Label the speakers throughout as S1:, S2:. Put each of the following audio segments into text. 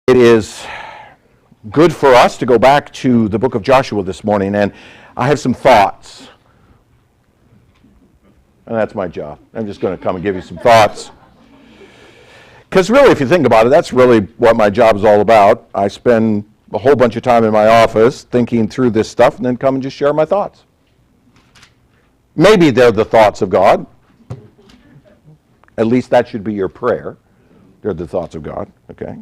S1: It is good for us to go back to the book of Joshua this morning, and I have some thoughts. And that's my job. I'm just going to come and give you some thoughts. Because really, if you think about it, that's really what my job is all about. I spend a whole bunch of time in my office thinking through this stuff and then come and just share my thoughts. Maybe they're the thoughts of God. At least that should be your prayer. They're the thoughts of God, okay?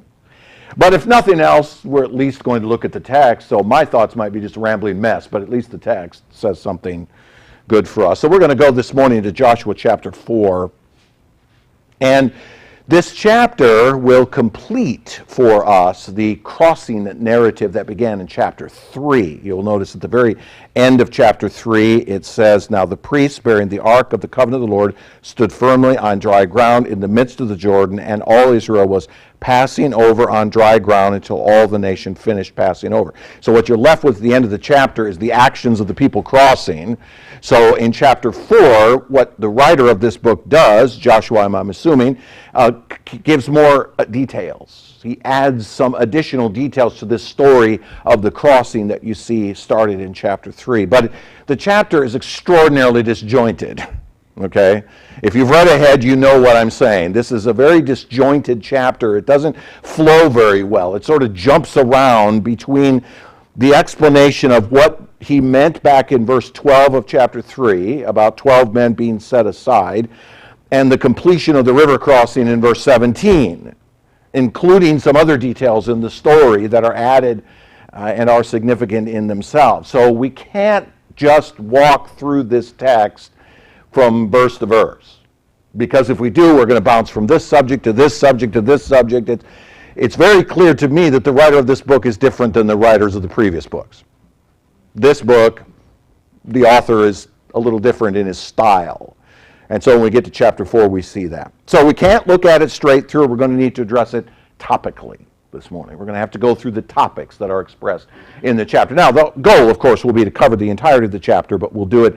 S1: But if nothing else, we're at least going to look at the text, so my thoughts might be just a rambling mess, but at least the text says something good for us. So we're going to go this morning to Joshua chapter 4, and this chapter will complete for us the crossing narrative that began in chapter 3. You'll notice at the very end of chapter 3, it says, "Now the priests bearing the ark of the covenant of the Lord stood firmly on dry ground in the midst of the Jordan, and all Israel was passing over on dry ground until all the nation finished passing over." So what you're left with at the end of the chapter is the actions of the people crossing. So in chapter 4, what the writer of this book does, Joshua I'm assuming, gives more details. He adds some additional details to this story of the crossing that you see started in chapter 3. But the chapter is extraordinarily disjointed. Okay? If you've read ahead, you know what I'm saying. This is a very disjointed chapter. It doesn't flow very well. It sort of jumps around between the explanation of what he meant back in verse 12 of chapter 3, about 12 men being set aside, and the completion of the river crossing in verse 17, including some other details in the story that are added and are significant in themselves. So we can't just walk through this text from verse to verse, because if we do, we're going to bounce from this subject to this subject to this subject. It's very clear to me that the writer of this book is different than the writers of the previous books. This book, the author is a little different in his style. And so when we get to chapter 4, we see that. So we can't look at it straight through. We're going to need to address it topically this morning. We're going to have to go through the topics that are expressed in the chapter. Now, the goal, of course, will be to cover the entirety of the chapter, but we'll do it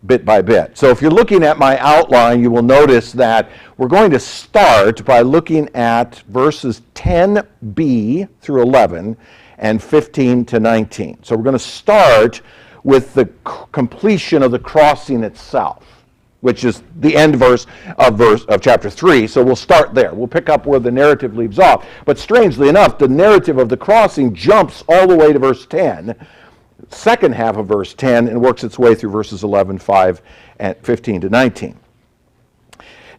S1: bit by bit. So if you're looking at my outline, you will notice that we're going to start by looking at verses 10b through 11 and 15 to 19. So we're going to start with the completion of the crossing itself, which is the end verse of chapter 3. So we'll start there. We'll pick up where the narrative leaves off. But strangely enough, the narrative of the crossing jumps all the way to verse 10, second half of verse 10, and works its way through verses 11, 5, and 15 to 19.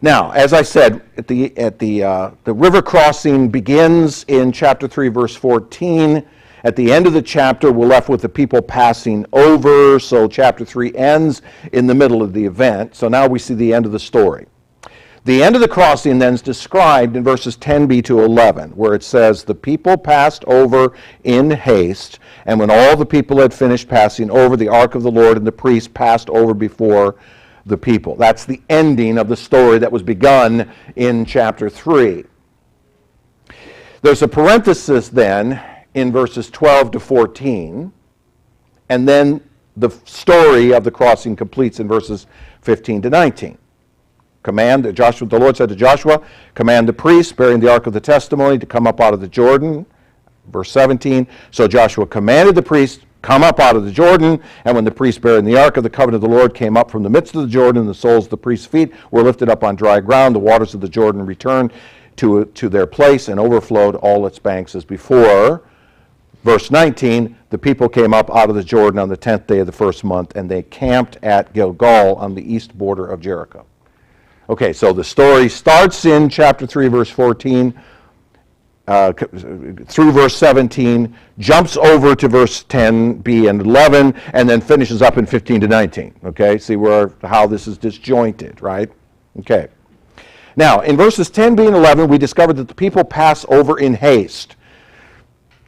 S1: Now, as I said, the river crossing begins in chapter 3, verse 14. At the end of the chapter, we're left with the people passing over, so chapter 3 ends in the middle of the event. So now we see the end of the story. The end of the crossing then is described in verses 10b to 11, where it says, "The people passed over in haste, and when all the people had finished passing over, the ark of the Lord and the priests passed over before the people." That's the ending of the story that was begun in chapter 3. There's a parenthesis then in verses 12 to 14, and then the story of the crossing completes in verses 15 to 19. The Lord said to Joshua, "Command the priests bearing the ark of the testimony to come up out of the Jordan." Verse 17, "So Joshua commanded the priests, come up out of the Jordan, and when the priests bearing the ark of the covenant of the Lord came up from the midst of the Jordan, the soles of the priests' feet were lifted up on dry ground. The waters of the Jordan returned to their place and overflowed all its banks as before." Verse 19, "The people came up out of the Jordan on the 10th day of the first month, and they camped at Gilgal on the east border of Jericho." Okay, so the story starts in chapter 3, verse 14, through verse 17, jumps over to verse 10b and 11, and then finishes up in 15 to 19. Okay, see how this is disjointed, right? Okay. Now, in verses 10b and 11, we discovered that the people pass over in haste.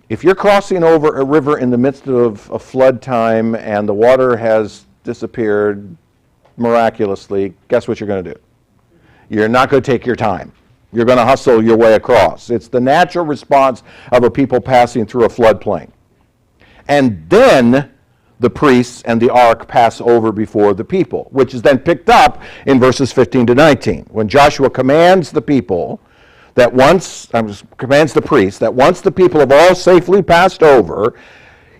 S1: If you're crossing over a river in the midst of a flood time and the water has disappeared miraculously, guess what you're going to do? You're not going to take your time. You're going to hustle your way across. It's the natural response of a people passing through a floodplain. And then the priests and the ark pass over before the people, which is then picked up in verses 15 to 19. When Joshua commands the people that commands the priest, that once the people have all safely passed over,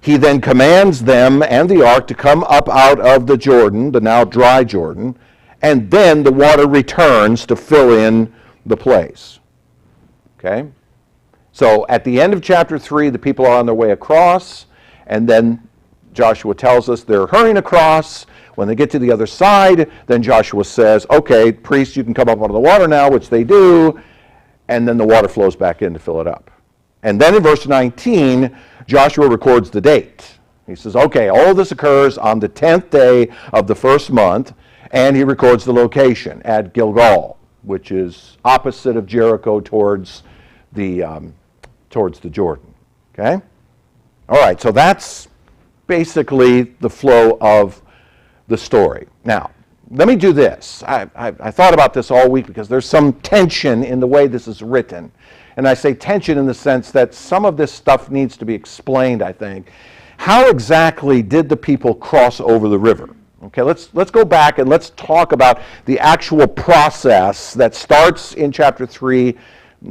S1: he then commands them and the ark to come up out of the Jordan, the now dry Jordan, and then the water returns to fill in the place. Okay? So at the end of chapter 3, the people are on their way across, and then Joshua tells us they're hurrying across. When they get to the other side, then Joshua says, okay, priests, you can come up out of the water now, which they do, and then the water flows back in to fill it up. And then in verse 19, Joshua records the date. He says, okay, all of this occurs on the 10th day of the first month, and he records the location at Gilgal, which is opposite of Jericho towards the Jordan. Okay? All right, so that's basically the flow of the story. Now, let me do this. I thought about this all week because there's some tension in the way this is written. And I say tension in the sense that some of this stuff needs to be explained, I think. How exactly did the people cross over the river? Okay, let's go back and let's talk about the actual process that starts in chapter 3,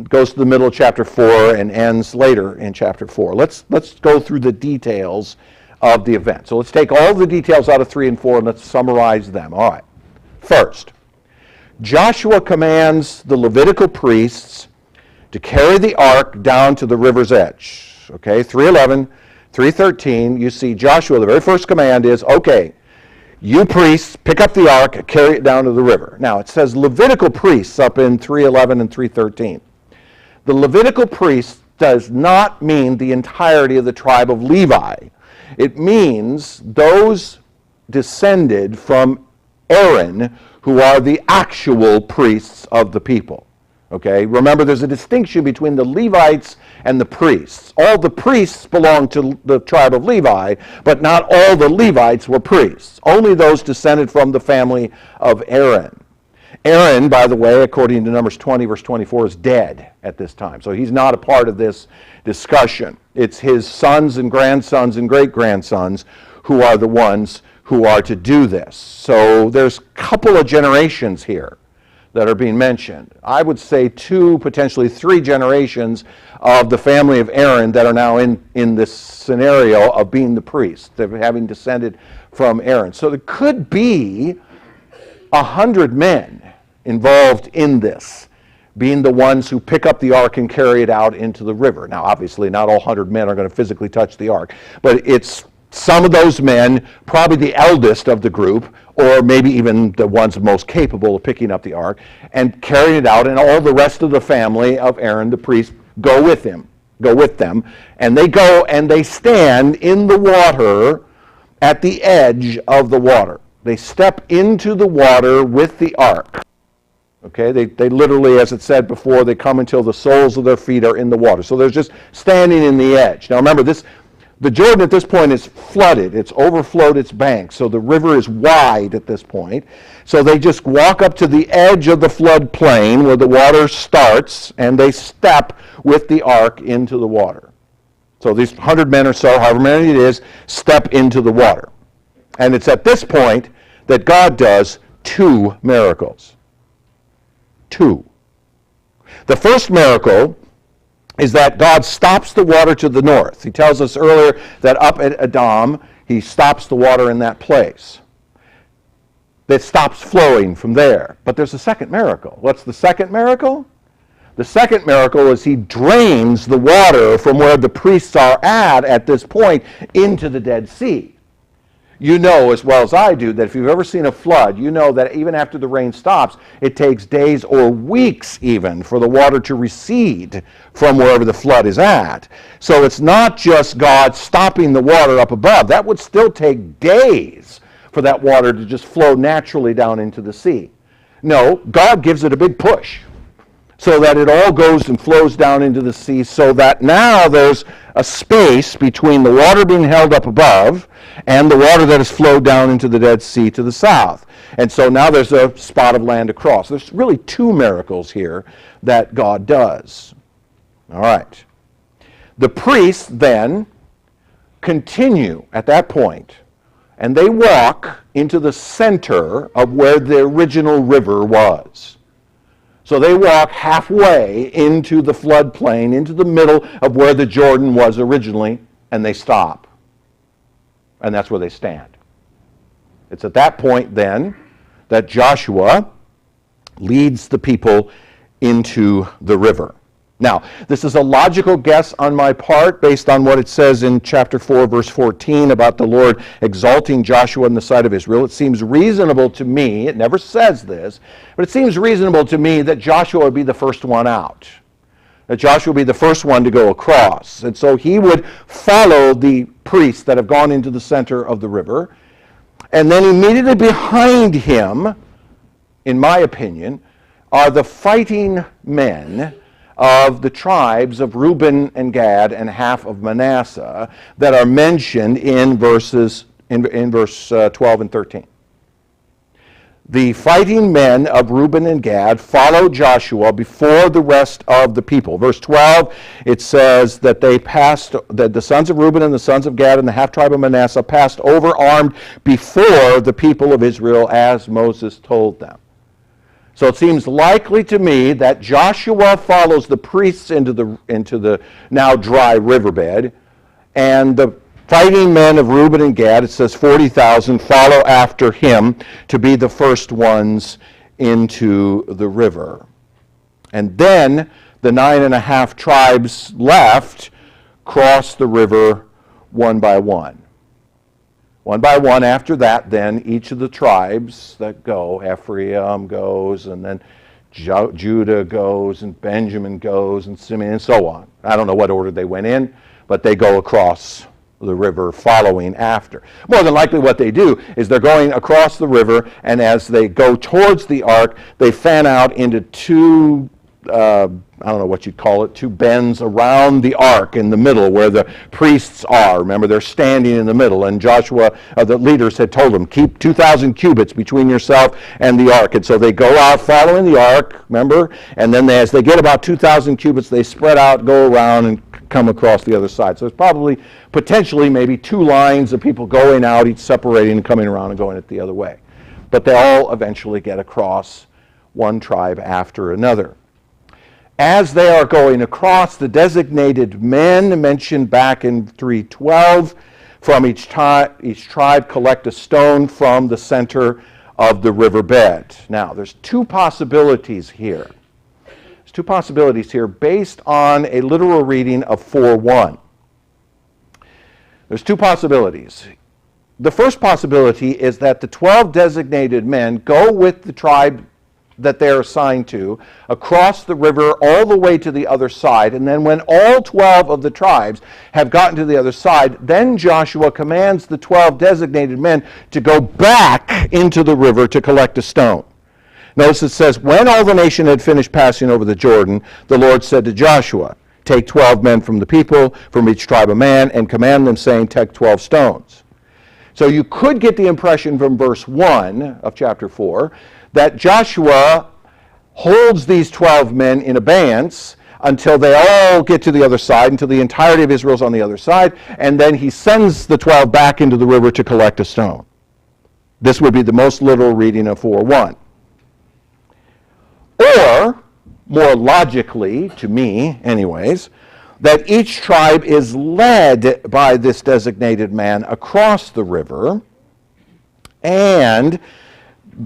S1: goes to the middle of chapter 4, and ends later in chapter 4. Let's go through the details of the event. So let's take all the details out of 3 and 4 and let's summarize them. All right. First, Joshua commands the Levitical priests to carry the ark down to the river's edge. Okay, 3:11, 3:13, you see Joshua, the very first command is, okay, you priests, pick up the ark, carry it down to the river. Now, it says Levitical priests up in 3:11 and 3:13. The Levitical priest does not mean the entirety of the tribe of Levi. It means those descended from Aaron, who are the actual priests of the people. Okay, remember there's a distinction between the Levites and the priests. All the priests belong to the tribe of Levi, but not all the Levites were priests. Only those descended from the family of Aaron. Aaron, by the way, according to Numbers 20, verse 24, is dead at this time. So he's not a part of this discussion. It's his sons and grandsons and great-grandsons who are the ones who are to do this. So there's a couple of generations here that are being mentioned. I would say 2, potentially 3 generations of the family of Aaron that are now in this scenario of being the priest, having descended from Aaron. So there could be 100 men involved in this, being the ones who pick up the ark and carry it out into the river. Now, obviously, not all 100 men are going to physically touch the ark, but it's some of those men, probably the eldest of the group, or maybe even the ones most capable of picking up the ark, and carrying it out, and all the rest of the family of Aaron, the priest, go with them, and they go and they stand in the water at the edge of the water. They step into the water with the ark. Okay, they literally, as it said before, they come until the soles of their feet are in the water. So they're just standing in the edge. Now remember, the Jordan at this point is flooded. It's overflowed its banks. So the river is wide at this point. So they just walk up to the edge of the flood plain where the water starts, and they step with the ark into the water. So these 100 men or so, however many it is, step into the water. And it's at this point that God does 2 miracles. 2. The first miracle is that God stops the water to the north. He tells us earlier that up at Adam, he stops the water in that place. It stops flowing from there. But there's a second miracle. What's the second miracle? The second miracle is he drains the water from where the priests are at this point into the Dead Sea. You know as well as I do that if you've ever seen a flood, you know that even after the rain stops, it takes days or weeks even for the water to recede from wherever the flood is at. So it's not just God stopping the water up above. That would still take days for that water to just flow naturally down into the sea. No, God gives it a big push so that it all goes and flows down into the sea, so that now there's a space between the water being held up above and the water that has flowed down into the Dead Sea to the south. And so now there's a spot of land across. There's really 2 miracles here that God does. All right. The priests then continue at that point, and they walk into the center of where the original river was. So they walk halfway into the floodplain, into the middle of where the Jordan was originally, and they stop. And that's where they stand. It's at that point then that Joshua leads the people into the river. Now, this is a logical guess on my part based on what it says in chapter 4, verse 14 about the Lord exalting Joshua in the sight of Israel. It seems reasonable to me, it never says this, but it seems reasonable to me that Joshua would be the first one out. That Joshua would be the first one to go across. And so he would follow the priests that have gone into the center of the river. And then immediately behind him, in my opinion, are the fighting men of the tribes of Reuben and Gad and half of Manasseh that are mentioned in verse 12 and 13. The fighting men of Reuben and Gad followed Joshua before the rest of the people. Verse 12, it says that that the sons of Reuben and the sons of Gad and the half tribe of Manasseh passed over armed before the people of Israel as Moses told them. So it seems likely to me that Joshua follows the priests into the now dry riverbed, and the fighting men of Reuben and Gad, it says 40,000, follow after him to be the first ones into the river. And then the 9.5 tribes left cross the river one by one. One by one after that, then, each of the tribes that go, Ephraim goes, and then Judah goes, and Benjamin goes, and Simeon, and so on. I don't know what order they went in, but they go across the river following after. More than likely what they do is they're going across the river, and as they go towards the ark, they fan out into two, I don't know what you'd call it, two bends around the ark in the middle where the priests are. Remember, they're standing in the middle, and Joshua, the leaders, had told them, keep 2,000 cubits between yourself and the ark. And so they go out following the ark, remember, and then as they get about 2,000 cubits, they spread out, go around, and come across the other side. So there's probably, potentially, maybe two lines of people going out, each separating and coming around and going it the other way. But they all eventually get across, one tribe after another. As they are going across, the designated men mentioned back in 3:12 from each tribe collect a stone from the center of the riverbed. Now, there's two possibilities here. There's two possibilities here based on a literal reading of 4:1. There's two possibilities. The first possibility is that the 12 designated men go with the tribe that they're assigned to across the river all the way to the other side, and then when all 12 of the tribes have gotten to the other side, then Joshua commands the 12 designated men to go back into the river to collect a stone. Notice it says, when all the nation had finished passing over the Jordan, the Lord said to Joshua, take 12 men from the people, from each tribe a man, and command them, saying, take 12 stones. So you could get the impression from verse 1 of chapter 4 that Joshua holds these 12 men in abeyance until they all get to the other side, until the entirety of Israel's on the other side, and then he sends the 12 back into the river to collect a stone. This would be the most literal reading of 4:1. Or, more logically, to me anyways, that each tribe is led by this designated man across the river, and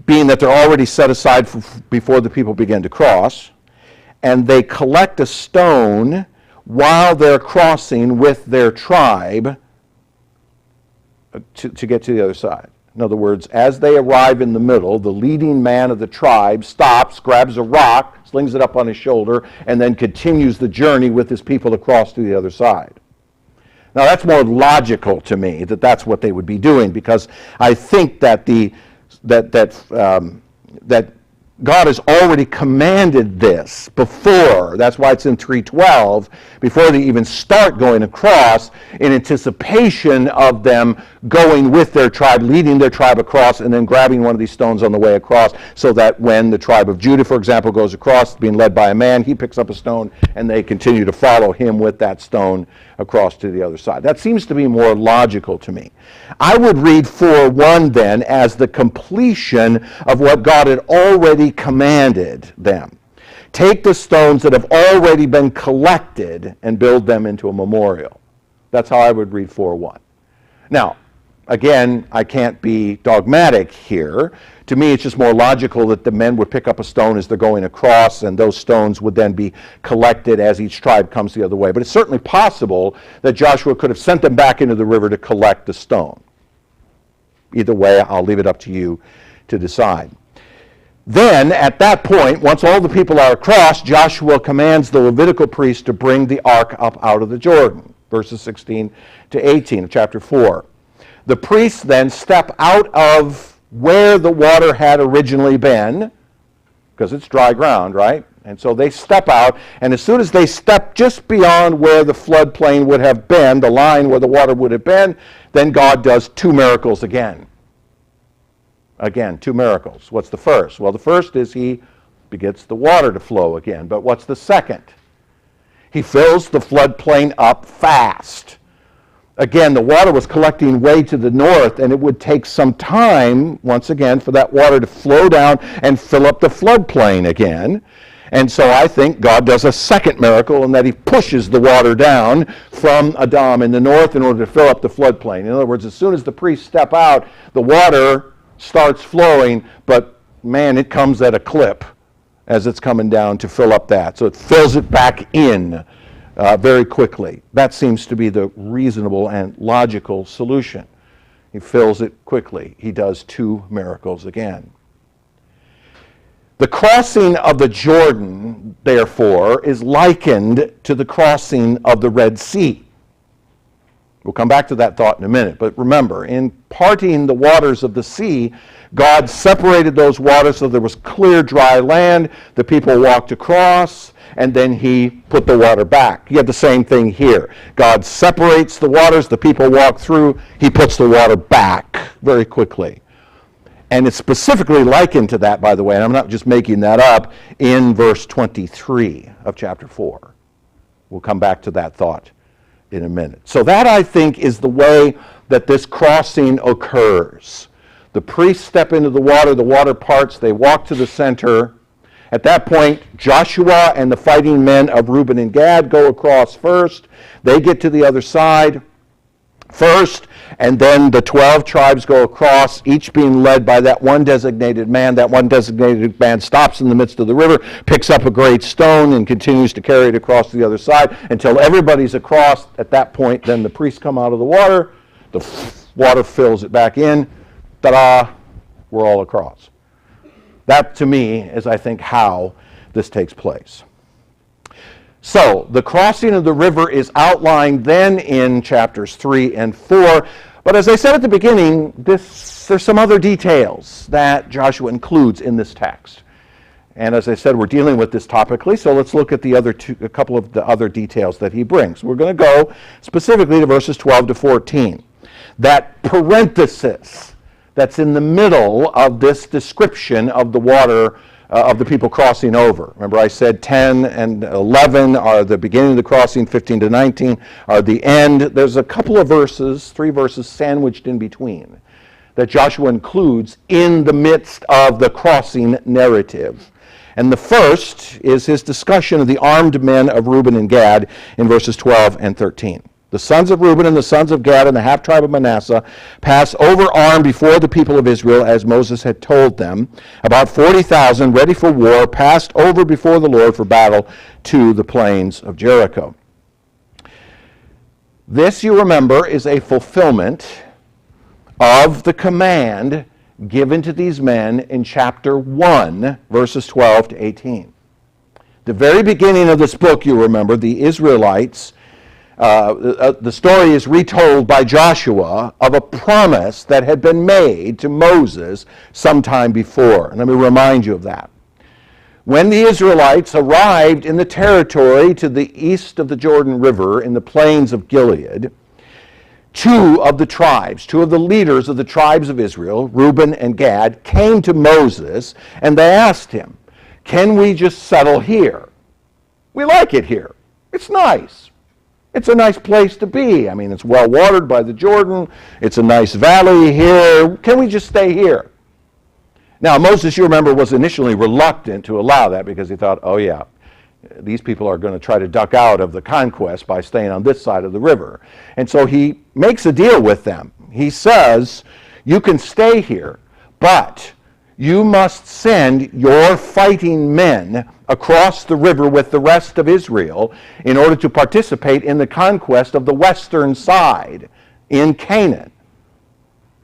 S1: being that they're already set aside before the people begin to cross, and they collect a stone while they're crossing with their tribe to get to the other side. In other words, as they arrive in the middle, the leading man of the tribe stops, grabs a rock, slings it up on his shoulder, and then continues the journey with his people across to the other side. Now that's more logical to me, that that's what they would be doing, because I think that that God has already commanded this before. That's why it's in 3:12, before they even start going across, in anticipation of them going with their tribe, leading their tribe across, and then grabbing one of these stones on the way across, so that when the tribe of Judah, for example, goes across, being led by a man, he picks up a stone, and they continue to follow him with that stone across to the other side. That seems to be more logical to me. I would read 4:1 then as the completion of what God had already commanded them. Take the stones that have already been collected and build them into a memorial. That's how I would read 4:1. Now, again, I can't be dogmatic here. To me, it's just more logical that the men would pick up a stone as they're going across, and those stones would then be collected as each tribe comes the other way. But it's certainly possible that Joshua could have sent them back into the river to collect the stone. Either way, I'll leave it up to you to decide. Then, at that point, once all the people are across, Joshua commands the Levitical priest to bring the ark up out of the Jordan, verses 16 to 18 of chapter 4. The priests then step out of where the water had originally been, because it's dry ground, right? And so they step out, and as soon as they step just beyond where the floodplain would have been, the line where the water would have been, then God does two miracles again. Again, two miracles. What's the first? Well, the first is he begets the water to flow again. But what's the second? He fills the floodplain up fast. Again, the water was collecting way to the north, and it would take some time, once again, for that water to flow down and fill up the floodplain again. And so I think God does a second miracle in that he pushes the water down from a dam in the north in order to fill up the floodplain. In other words, as soon as the priests step out, the water starts flowing, but man, it comes at a clip as it's coming down to fill up that. So it fills it back in very quickly. That seems to be the reasonable and logical solution. He fills it quickly. He does two miracles again. The crossing of the Jordan, therefore, is likened to the crossing of the Red Sea. We'll come back to that thought in a minute. But remember, in parting the waters of the sea, God separated those waters so there was clear, dry land. The people walked across, and then he put the water back. You have the same thing here. God separates the waters, the people walk through, he puts the water back very quickly. And it's specifically likened to that, by the way, and I'm not just making that up, in verse 23 of chapter 4. We'll come back to that thought in a minute. So that, I think, is the way that this crossing occurs. The priests step into the water parts, they walk to the center. At that point, Joshua and the fighting men of Reuben and Gad go across first. They get to the other side first, and then the 12 tribes go across, each being led by that one designated man. That one designated man stops in the midst of the river, picks up a great stone, and continues to carry it across to the other side until everybody's across. At that point, then the priests come out of the water, the water fills it back in, ta-da, we're all across. That, to me, is, I think, how this takes place. So, the crossing of the river is outlined then in chapters 3 and 4. But as I said at the beginning, there's some other details that Joshua includes in this text. And as I said, we're dealing with this topically, so let's look at a couple of the other details that he brings. We're going to go specifically to verses 12 to 14. That parenthesis that's in the middle of this description of the water of the people crossing over. Remember, I said 10 and 11 are the beginning of the crossing, 15 to 19 are the end. There's a couple of verses, 3 verses sandwiched in between that Joshua includes in the midst of the crossing narrative. And the first is his discussion of the armed men of Reuben and Gad in verses 12 and 13. The sons of Reuben and the sons of Gad and the half-tribe of Manasseh passed over armed before the people of Israel as Moses had told them. About 40,000 ready for war passed over before the Lord for battle to the plains of Jericho. This, you remember, is a fulfillment of the command given to these men in chapter 1, verses 12 to 18. The very beginning of this book, you remember, the Israelites, the story is retold by Joshua of a promise that had been made to Moses sometime before. And let me remind you of that. When the Israelites arrived in the territory to the east of the Jordan River in the plains of Gilead, two of the leaders of the tribes of Israel, Reuben and Gad, came to Moses and they asked him, "Can we just settle here? We like it here. It's nice. It's a nice place to be. I mean, it's well watered by the Jordan. It's a nice valley here. Can we just stay here?" Now, Moses, you remember, was initially reluctant to allow that because he thought, oh yeah, these people are going to try to duck out of the conquest by staying on this side of the river. And so he makes a deal with them. He says, you can stay here, but you must send your fighting men across the river with the rest of Israel in order to participate in the conquest of the western side in Canaan.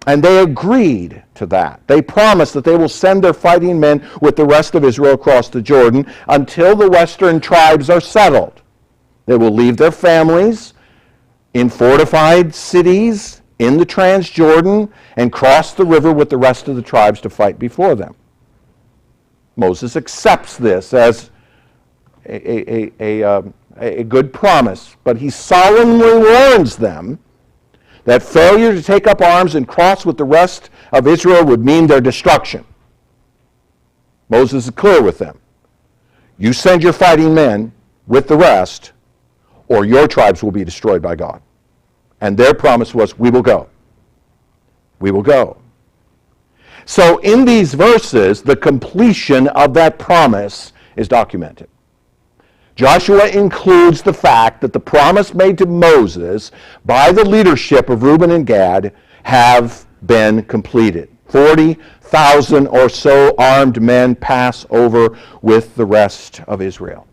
S1: And they agreed to that. They promised that they will send their fighting men with the rest of Israel across the Jordan until the western tribes are settled. They will leave their families in fortified cities in the Transjordan and cross the river with the rest of the tribes to fight before them. Moses accepts this as a good promise, but he solemnly warns them that failure to take up arms and cross with the rest of Israel would mean their destruction. Moses is clear with them. You send your fighting men with the rest, or your tribes will be destroyed by God. And their promise was, we will go. We will go. So in these verses, the completion of that promise is documented. Joshua includes the fact that the promise made to Moses by the leadership of Reuben and Gad have been completed. 40,000 or so armed men pass over with the rest of Israel.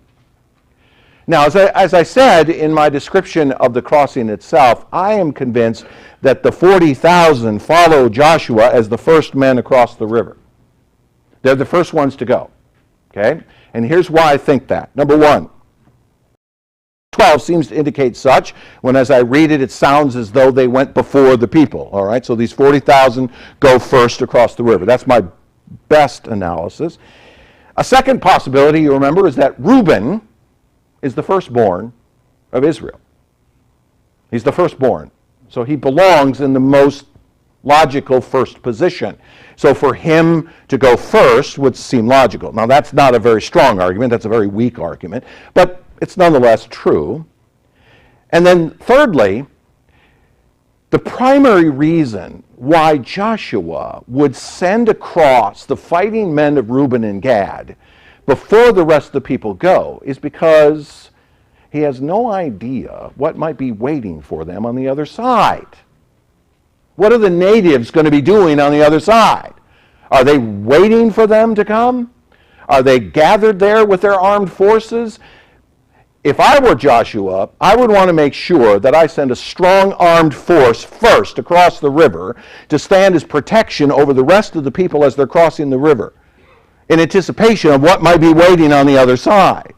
S1: Now, as I said in my description of the crossing itself, I am convinced that the 40,000 follow Joshua as the first men across the river. They're the first ones to go. Okay? And here's why I think that. Number one, 12 seems to indicate such. When as I read it, it sounds as though they went before the people. All right? So these 40,000 go first across the river. That's my best analysis. A second possibility, you remember, is that Reuben is the firstborn of Israel. He's the firstborn. So he belongs in the most logical first position. So for him to go first would seem logical. Now that's not a very strong argument, that's a very weak argument, but it's nonetheless true. And then thirdly, the primary reason why Joshua would send across the fighting men of Reuben and Gad before the rest of the people go is because he has no idea what might be waiting for them on the other side. What are the natives going to be doing on the other side? Are they waiting for them to come? Are they gathered there with their armed forces? If I were Joshua, I would want to make sure that I send a strong armed force first across the river to stand as protection over the rest of the people as they're crossing the river, in anticipation of what might be waiting on the other side.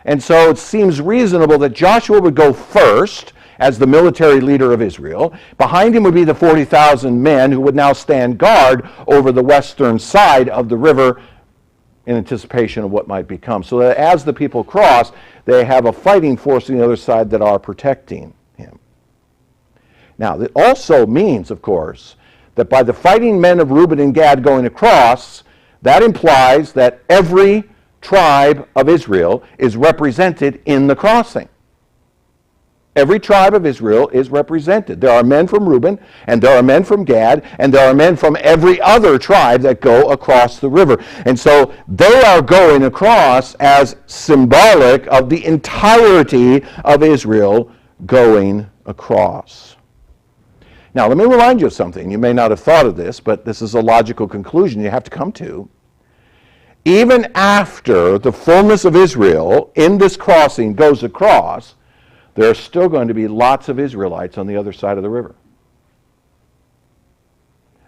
S1: And so it seems reasonable that Joshua would go first as the military leader of Israel. Behind him would be the 40,000 men who would now stand guard over the western side of the river in anticipation of what might become. So that as the people cross, they have a fighting force on the other side that are protecting him. Now, that also means, of course, that by the fighting men of Reuben and Gad going across, that implies that every tribe of Israel is represented in the crossing. Every tribe of Israel is represented. There are men from Reuben, and there are men from Gad, and there are men from every other tribe that go across the river. And so they are going across as symbolic of the entirety of Israel going across. Now, let me remind you of something. You may not have thought of this, but this is a logical conclusion you have to come to. Even after the fullness of Israel in this crossing goes across, there are still going to be lots of Israelites on the other side of the river.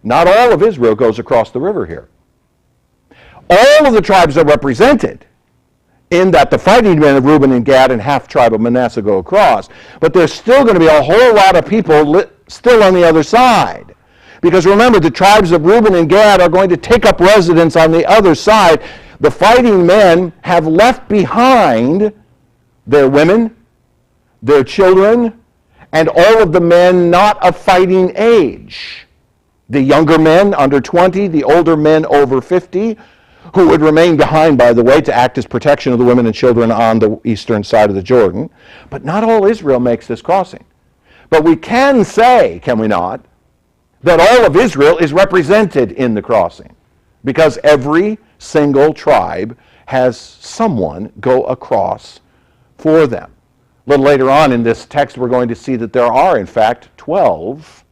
S1: Not all of Israel goes across the river here. All of the tribes are represented in that the fighting men of Reuben and Gad and half tribe of Manasseh go across, but there's still going to be a whole lot of people still on the other side. Because remember, the tribes of Reuben and Gad are going to take up residence on the other side. The fighting men have left behind their women, their children, and all of the men not of fighting age. The younger men under 20, the older men over 50, who would remain behind, by the way, to act as protection of the women and children on the eastern side of the Jordan. But not all Israel makes this crossing. But we can say, can we not, that all of Israel is represented in the crossing. because every single tribe has someone go across for them. A little later on in this text, we're going to see that there are, in fact, 12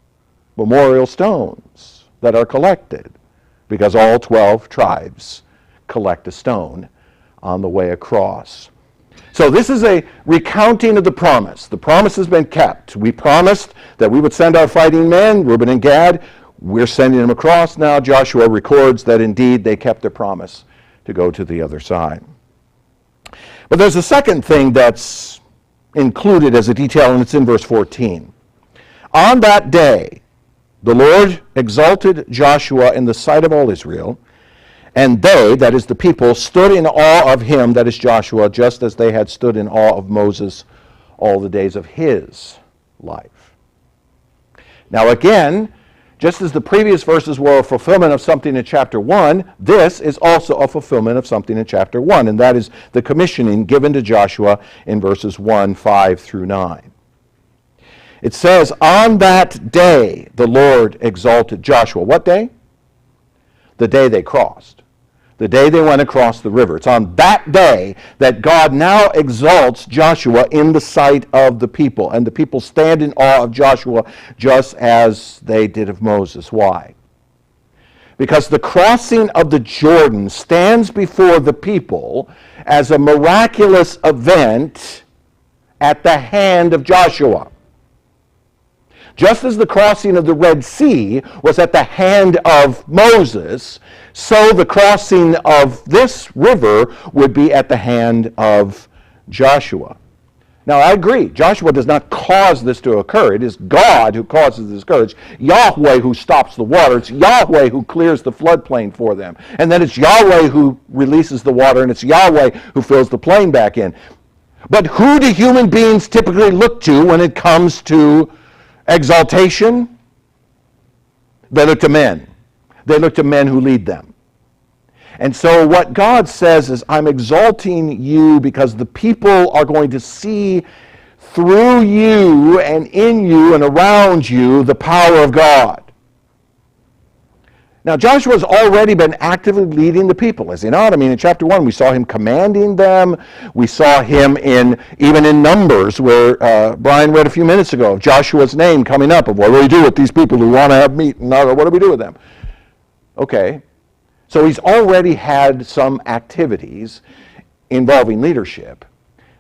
S1: memorial stones that are collected, because all 12 tribes collect a stone on the way across. So this is a recounting of the promise. The promise has been kept. We promised that we would send our fighting men, Reuben and Gad. We're sending them across now. Joshua records that indeed they kept their promise to go to the other side. But there's a second thing that's included as a detail, and it's in verse 14. On that day, the Lord exalted Joshua in the sight of all Israel, and they, that is the people, stood in awe of him, that is Joshua, just as they had stood in awe of Moses all the days of his life. Now again, just as the previous verses were a fulfillment of something in chapter 1, this is also a fulfillment of something in chapter 1, and that is the commissioning given to Joshua in verses 1, 5 through 9. It says, on that day the Lord exalted Joshua. What day? The day they crossed. The day they went across the river. It's on that day that God now exalts Joshua in the sight of the people. And the people stand in awe of Joshua just as they did of Moses. Why? Because the crossing of the Jordan stands before the people as a miraculous event at the hand of Joshua. Just as the crossing of the Red Sea was at the hand of Moses, so the crossing of this river would be at the hand of Joshua. Now, I agree. Joshua does not cause this to occur. It is God who causes this scourge. Yahweh who stops the water. It's Yahweh who clears the floodplain for them. And then it's Yahweh who releases the water, and it's Yahweh who fills the plain back in. But who do human beings typically look to when it comes to exaltation? They look to men. They look to men who lead them. And so what God says is, I'm exalting you because the people are going to see through you and in you and around you the power of God. Now, Joshua's already been actively leading the people, is he not? I mean, in chapter 1, we saw him commanding them. We saw him even in Numbers, where Brian read a few minutes ago, Joshua's name coming up of what do we do with these people who want to have meat, and what do we do with them? Okay, so he's already had some activities involving leadership,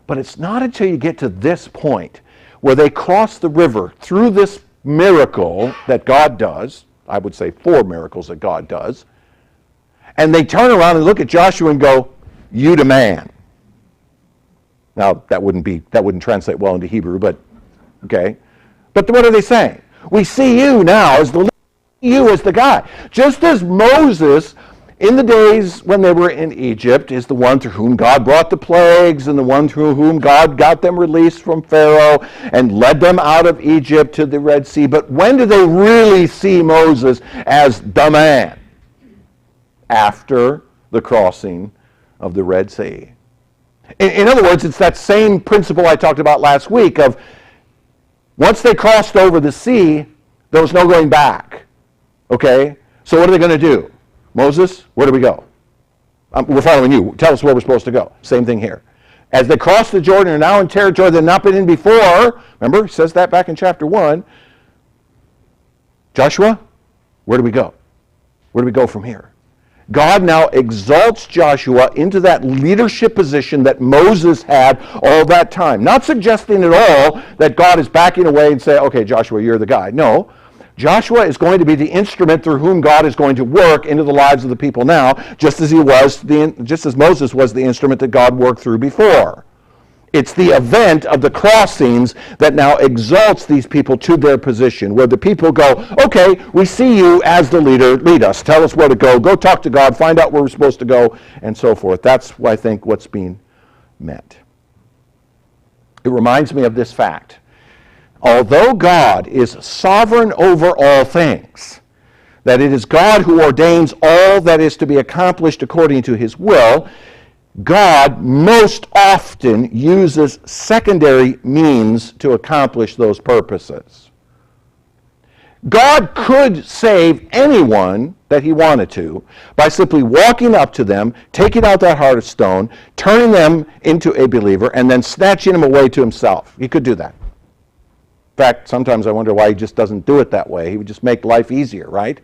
S1: but it's not until you get to this point where they cross the river through this miracle that God does. I would say 4 miracles that God does. And they turn around and look at Joshua and go, you demand. Now, that wouldn't translate well into Hebrew, but okay. But what are they saying? We see you now as the leader, you as the guy. Just as Moses, in the days when they were in Egypt, is the one through whom God brought the plagues and the one through whom God got them released from Pharaoh and led them out of Egypt to the Red Sea. But when do they really see Moses as the man? After the crossing of the Red Sea. In other words, it's that same principle I talked about last week of once they crossed over the sea, there was no going back. Okay? So what are they going to do? Moses, where do we go? We're following you. Tell us where we're supposed to go. Same thing here. As they cross the Jordan, are now in territory they've not been in before. Remember, he says that back in chapter 1. Joshua, where do we go? Where do we go from here? God now exalts Joshua into that leadership position that Moses had all that time. Not suggesting at all that God is backing away and saying, okay, Joshua, you're the guy. No. Joshua is going to be the instrument through whom God is going to work into the lives of the people now, just as Moses was the instrument that God worked through before. It's the event of the crossings that now exalts these people to their position, where the people go, okay, we see you as the leader, lead us, tell us where to go talk to God, find out where we're supposed to go, and so forth. That's, I think, what's being meant. It reminds me of this fact. Although God is sovereign over all things, that it is God who ordains all that is to be accomplished according to his will, God most often uses secondary means to accomplish those purposes. God could save anyone that he wanted to by simply walking up to them, taking out that heart of stone, turning them into a believer, and then snatching them away to himself. He could do that. In fact, sometimes I wonder why he just doesn't do it that way. He would just make life easier, right?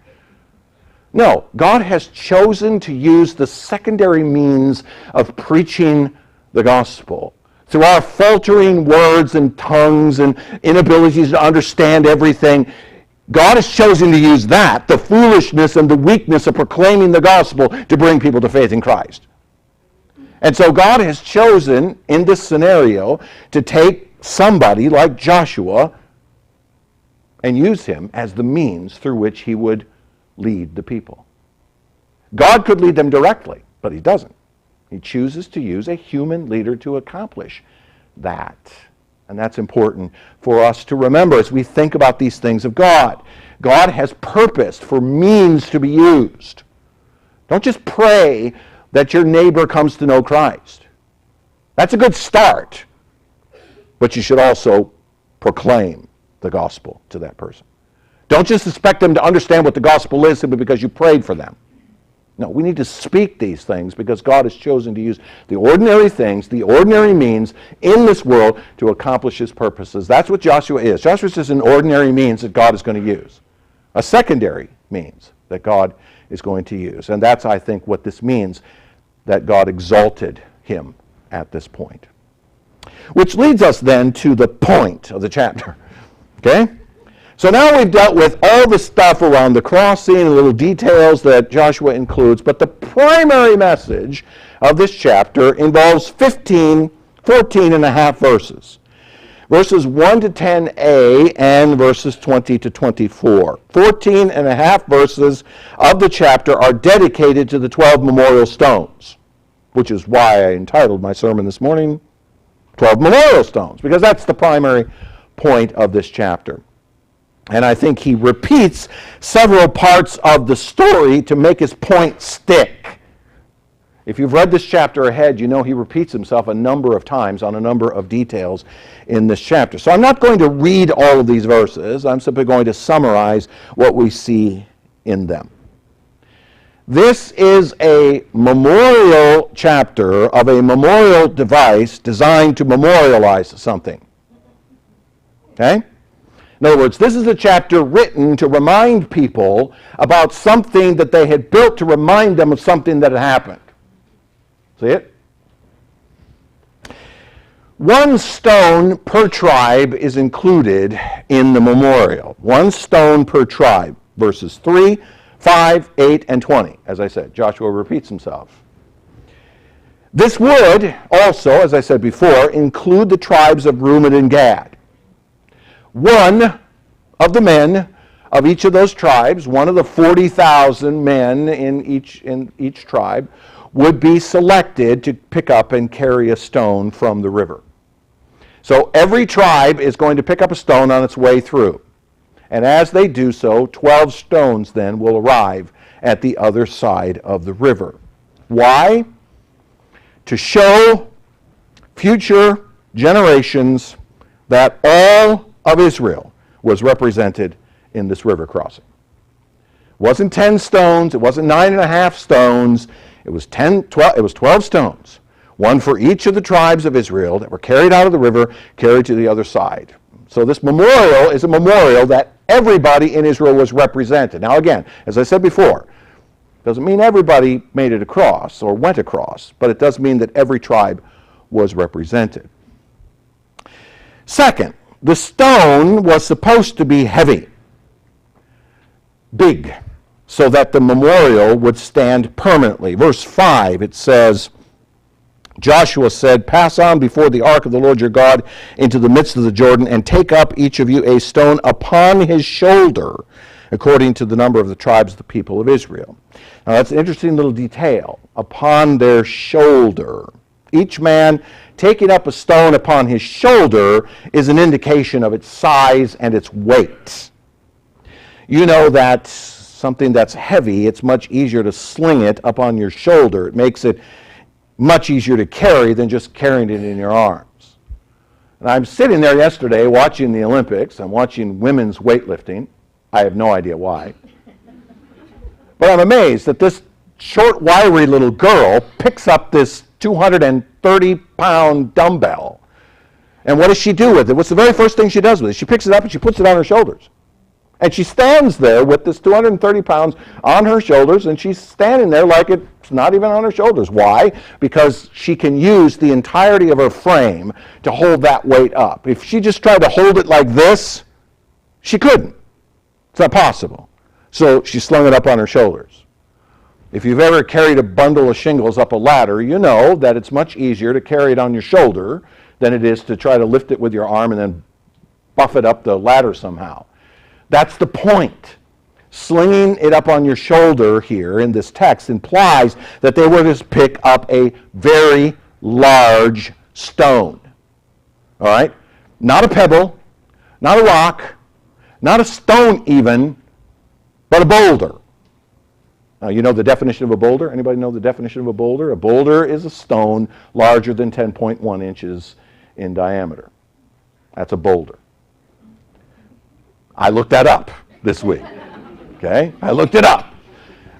S1: No, God has chosen to use the secondary means of preaching the gospel. Through our faltering words and tongues and inabilities to understand everything, God has chosen to use that, the foolishness and the weakness of proclaiming the gospel, to bring people to faith in Christ. And so God has chosen, in this scenario, to take somebody like Joshua and use him as the means through which he would lead the people. God could lead them directly, but he doesn't. He chooses to use a human leader to accomplish that. And that's important for us to remember as we think about these things of God. God has purposed for means to be used. Don't just pray that your neighbor comes to know Christ. That's a good start. But you should also proclaim the gospel to that person. Don't just expect them to understand what the gospel is simply because you prayed for them. No, we need to speak these things because God has chosen to use the ordinary things, the ordinary means in this world to accomplish his purposes. That's what Joshua is. Joshua is just an ordinary means that God is going to use. A secondary means that God is going to use. And that's, I think, what this means, that God exalted him at this point. Which leads us then to the point of the chapter. Okay? So now we've dealt with all the stuff around the crossing and little details that Joshua includes, but the primary message of this chapter involves 14 and a half verses. Verses 1 to 10a and verses 20 to 24. 14 and a half verses of the chapter are dedicated to the 12 memorial stones, which is why I entitled my sermon this morning, 12 Memorial Stones, because that's the primary point of this chapter. And I think he repeats several parts of the story to make his point stick. If you've read this chapter ahead, you know he repeats himself a number of times on a number of details in this chapter. So I'm not going to read all of these verses. I'm simply going to summarize what we see in them. This is a memorial chapter of a memorial device designed to memorialize something. Okay? In other words, this is a chapter written to remind people about something that they had built to remind them of something that had happened. See it? One stone per tribe is included in the memorial. One stone per tribe. Verses 3, 5, 8, and 20. As I said, Joshua repeats himself. This would also, as I said before, include the tribes of Reuben and Gad. One of the men of each of those tribes, one of the 40,000 men in each tribe, would be selected to pick up and carry a stone from the river. So every tribe is going to pick up a stone on its way through. And as they do so, 12 stones then will arrive at the other side of the river. Why? To show future generations that all of Israel was represented in this river crossing. It wasn't 10 stones, it wasn't 9.5 stones, it was 12 stones, one for each of the tribes of Israel that were carried out of the river, carried to the other side. So this memorial is a memorial that everybody in Israel was represented. Now again, as I said before, doesn't mean everybody made it across or went across, but it does mean that every tribe was represented. Second, the stone was supposed to be heavy, big, so that the memorial would stand permanently. Verse 5, it says, Joshua said, "Pass on before the ark of the Lord your God into the midst of the Jordan, and take up each of you a stone upon his shoulder, according to the number of the tribes of the people of Israel." Now that's an interesting little detail, upon their shoulder. Each man taking up a stone upon his shoulder is an indication of its size and its weight. You know that something that's heavy, it's much easier to sling it up on your shoulder. It makes it much easier to carry than just carrying it in your arms. And I'm sitting there yesterday watching the Olympics. I'm watching women's weightlifting. I have no idea why. But I'm amazed that this short, wiry little girl picks up this 230-pound dumbbell. And what does she do with it? What's the very first thing she does with it? She picks it up and she puts it on her shoulders. And she stands there with this 230 pounds on her shoulders, and she's standing there like it's not even on her shoulders. Why? Because she can use the entirety of her frame to hold that weight up. If she just tried to hold it like this, she couldn't. It's not possible. So she slung it up on her shoulders. If you've ever carried a bundle of shingles up a ladder, you know that it's much easier to carry it on your shoulder than it is to try to lift it with your arm and then buff it up the ladder somehow. That's the point. Slinging it up on your shoulder here in this text implies that they were to pick up a very large stone. All right? Not a pebble, not a rock, not a stone even, but a boulder. Now, you know the definition of a boulder? Anybody know the definition of a boulder? A boulder is a stone larger than 10.1 inches in diameter. That's a boulder. I looked that up this week. Okay? I looked it up.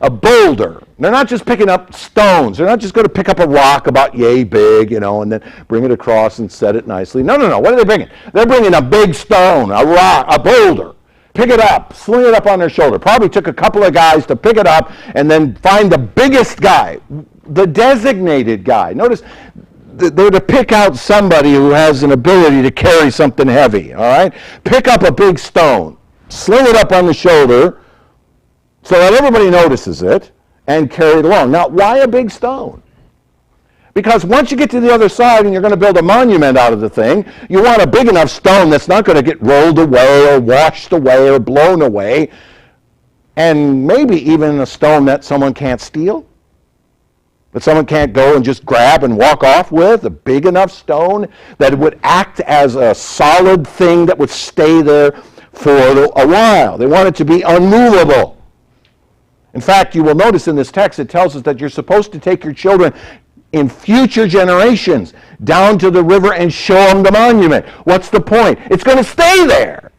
S1: A boulder. They're not just picking up stones. They're not just going to pick up a rock about yay big, and then bring it across and set it nicely. No. What are they bringing? They're bringing a big stone, a rock, a boulder. Pick it up, sling it up on their shoulder. Probably took a couple of guys to pick it up and then find the biggest guy, the designated guy. Notice they're to pick out somebody who has an ability to carry something heavy, all right? Pick up a big stone, sling it up on the shoulder so that everybody notices it, and carry it along. Now, why a big stone? Because once you get to the other side and you're going to build a monument out of the thing, you want a big enough stone that's not going to get rolled away or washed away or blown away, and maybe even a stone that someone can't steal. That someone can't go and just grab and walk off with, a big enough stone that would act as a solid thing that would stay there for a while. They want it to be unmovable. In fact, you will notice in this text it tells us that you're supposed to take your children in future generations down to the river and show them the monument. What's the point? It's going to stay there.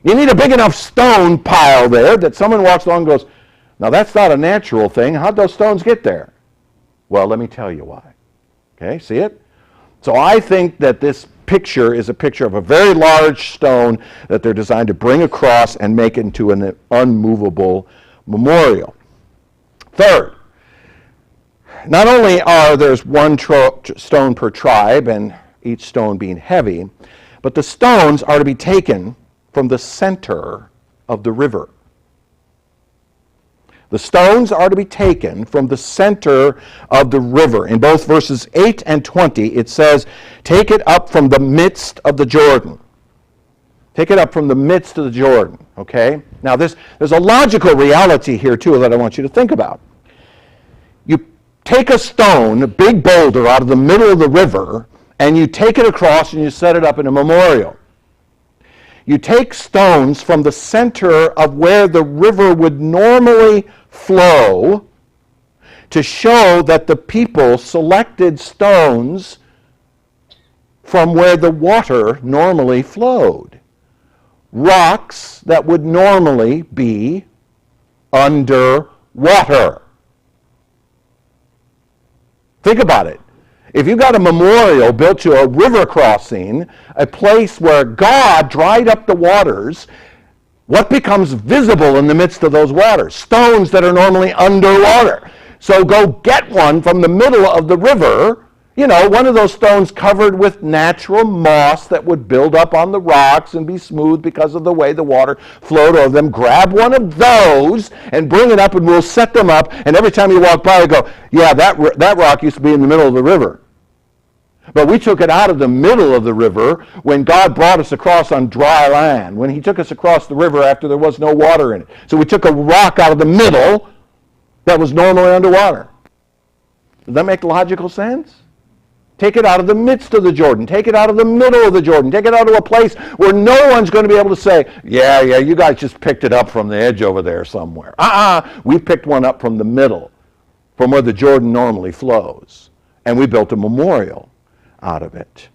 S1: You need a big enough stone pile there that someone walks along and goes, now that's not a natural thing. How'd those stones get there? Well, let me tell you why. Okay, see it? So I think that this picture is a picture of a very large stone that they're designed to bring across and make into an unmovable memorial. Third, not only are there's one stone per tribe, and each stone being heavy, but the stones are to be taken from the center of the river. The stones are to be taken from the center of the river. In both verses 8 and 20, it says, take it up from the midst of the Jordan. Take it up from the midst of the Jordan, okay? Now, there's a logical reality here, too, that I want you to think about. You take a stone, a big boulder, out of the middle of the river, and you take it across and you set it up in a memorial. You take stones from the center of where the river would normally flow to show that the people selected stones from where the water normally flowed. Rocks that would normally be under water. Think about it. If you got a memorial built to a river crossing, a place where God dried up the waters, what becomes visible in the midst of those waters? Stones that are normally underwater. So go get one from the middle of the river, one of those stones covered with natural moss that would build up on the rocks and be smooth because of the way the water flowed over them. Grab one of those and bring it up and we'll set them up. And every time you walk by, you go, yeah, that rock used to be in the middle of the river. But we took it out of the middle of the river when God brought us across on dry land, when he took us across the river after there was no water in it. So we took a rock out of the middle that was normally underwater. Does that make logical sense? Take it out of the midst of the Jordan. Take it out of the middle of the Jordan. Take it out of a place where no one's going to be able to say, yeah, you guys just picked it up from the edge over there somewhere. We picked one up from the middle, from where the Jordan normally flows. And we built a memorial out of it.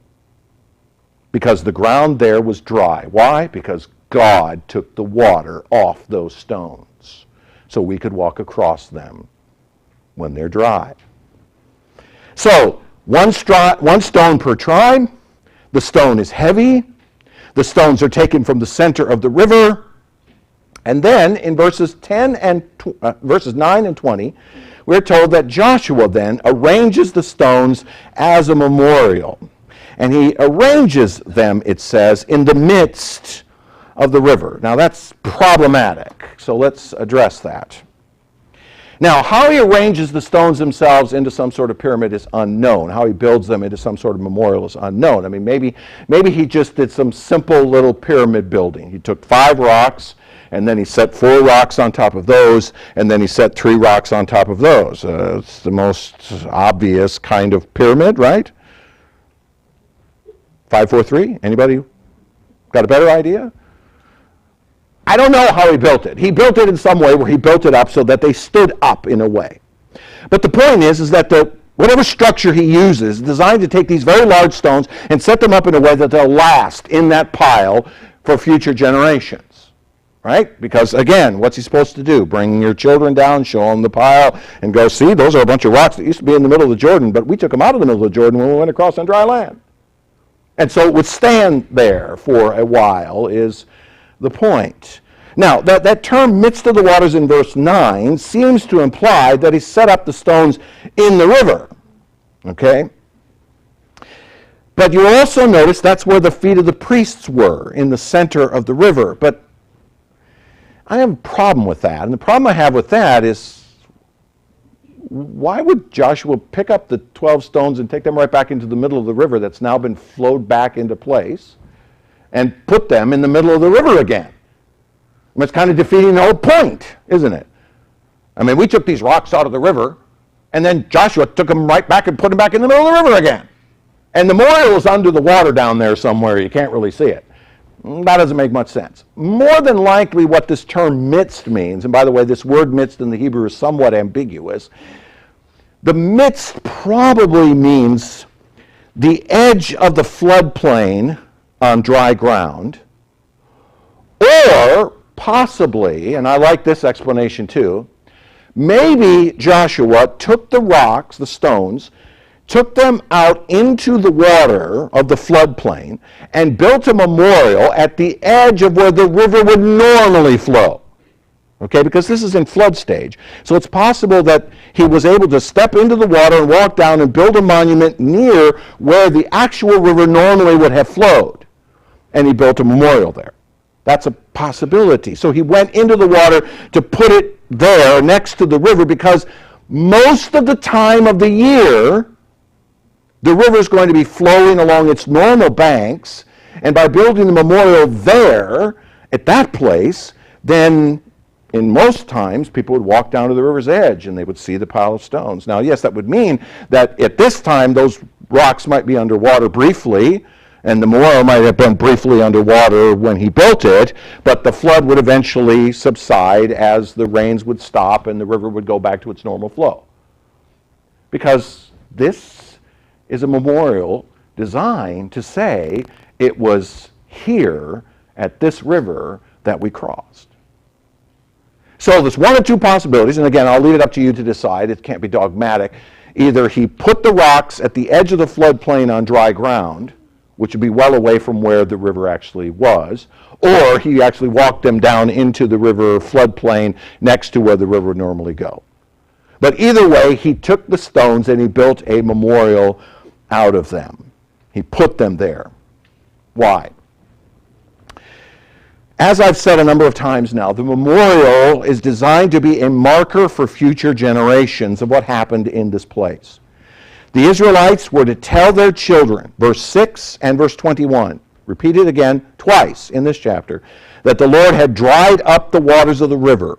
S1: Because the ground there was dry. Why? Because God took the water off those stones. so we could walk across them when they're dry. So, one stone per tribe. The stone is heavy. The stones are taken from the center of the river. And then in verses 9 and 20, we're told that Joshua then arranges the stones as a memorial. And he arranges them, it says, in the midst of the river. Now that's problematic, so let's address that. Now, how he arranges the stones themselves into some sort of pyramid is unknown. How he builds them into some sort of memorial is unknown. I mean, maybe he just did some simple little pyramid building. He took 5 rocks, and then he set 4 rocks on top of those, and then he set 3 rocks on top of those. It's the most obvious kind of pyramid, right? 5, 4, 3? Anybody got a better idea? I don't know how he built it. He built it in some way where he built it up so that they stood up in a way. But the point is that whatever structure he uses is designed to take these very large stones and set them up in a way that they'll last in that pile for future generations. Right? Because again, what's he supposed to do? Bring your children down, show them the pile, and go, see, those are a bunch of rocks that used to be in the middle of the Jordan, but we took them out of the middle of the Jordan when we went across on dry land. And so it would stand there for a while is the point. Now, that term midst of the waters in verse 9 seems to imply that he set up the stones in the river. Okay? But you also notice that's where the feet of the priests were, in the center of the river. But I have a problem with that. And the problem I have with that is, why would Joshua pick up the 12 stones and take them right back into the middle of the river that's now been flowed back into place and put them in the middle of the river again? I mean, it's kind of defeating the whole point, isn't it? I mean, we took these rocks out of the river, and then Joshua took them right back and put them back in the middle of the river again. And the memorial is under the water down there somewhere. You can't really see it. That doesn't make much sense. More than likely what this term midst means, and by the way, this word midst in the Hebrew is somewhat ambiguous. The midst probably means the edge of the floodplain on dry ground, or possibly, and I like this explanation too, maybe Joshua took the rocks, the stones, took them out into the water of the floodplain and built a memorial at the edge of where the river would normally flow. Okay, because this is in flood stage. So it's possible that he was able to step into the water and walk down and build a monument near where the actual river normally would have flowed. And he built a memorial there. That's a possibility. So he went into the water to put it there next to the river because most of the time of the year, the river is going to be flowing along its normal banks, and by building the memorial there, at that place, then in most times people would walk down to the river's edge and they would see the pile of stones. Now, yes, that would mean that at this time those rocks might be underwater briefly, and the memorial might have been briefly underwater when he built it, but the flood would eventually subside as the rains would stop and the river would go back to its normal flow. Because this is a memorial designed to say it was here at this river that we crossed. So there's one or two possibilities, and again, I'll leave it up to you to decide. It can't be dogmatic. Either he put the rocks at the edge of the floodplain on dry ground, which would be well away from where the river actually was, or he actually walked them down into the river floodplain next to where the river would normally go. But either way, he took the stones and he built a memorial out of them. He put them there. Why? As I've said a number of times now, the memorial is designed to be a marker for future generations of what happened in this place. The Israelites were to tell their children, verse 6 and verse 21, repeated again twice in this chapter, that the Lord had dried up the waters of the river.